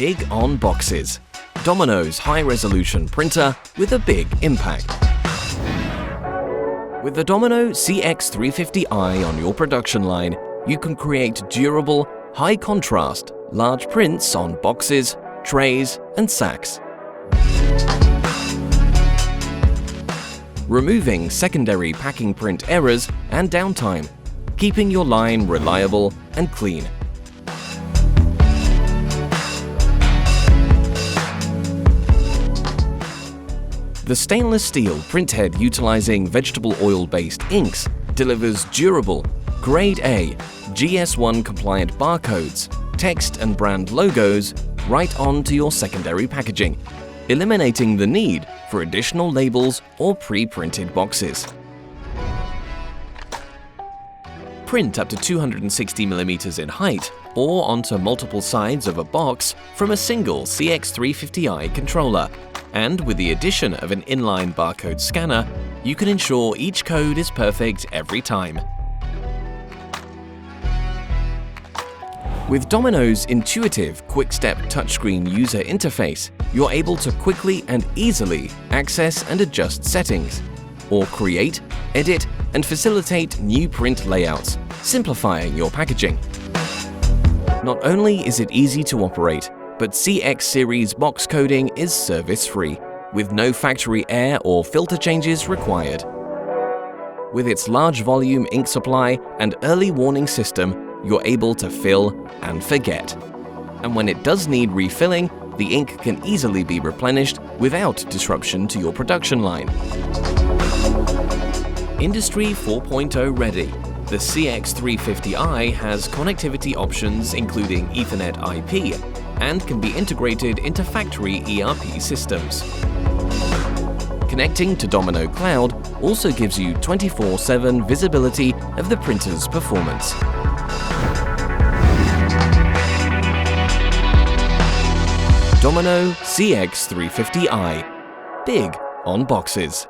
Big on boxes. Domino's high-resolution printer with a big impact. With the Dominos Cx350i on your production line, you can create durable, high-contrast, large prints on boxes, trays, and sacks. Removing secondary packing print errors and downtime, keeping your line reliable and clean. The stainless steel printhead utilizing vegetable oil-based inks delivers durable, Grade A, GS1 compliant barcodes, text and brand logos right onto your secondary packaging, eliminating the need for additional labels or pre-printed boxes. Print up to 260mm in height or onto multiple sides of a box from a single Cx350i controller. And with the addition of an inline barcode scanner, you can ensure each code is perfect every time. With Domino's intuitive quick-step touchscreen user interface, you're able to quickly and easily access and adjust settings, or create, edit, and facilitate new print layouts, simplifying your packaging. Not only is it easy to operate, but CX series box coding is service-free, with no factory air or filter changes required. With its large volume ink supply and early warning system, you're able to fill and forget. And when it does need refilling, the ink can easily be replenished without disruption to your production line. Industry 4.0 ready, the Cx350i has connectivity options including Ethernet IP and can be integrated into factory ERP systems. Connecting to Domino Cloud also gives you 24/7 visibility of the printer's performance. Domino Cx350i. Big on boxes.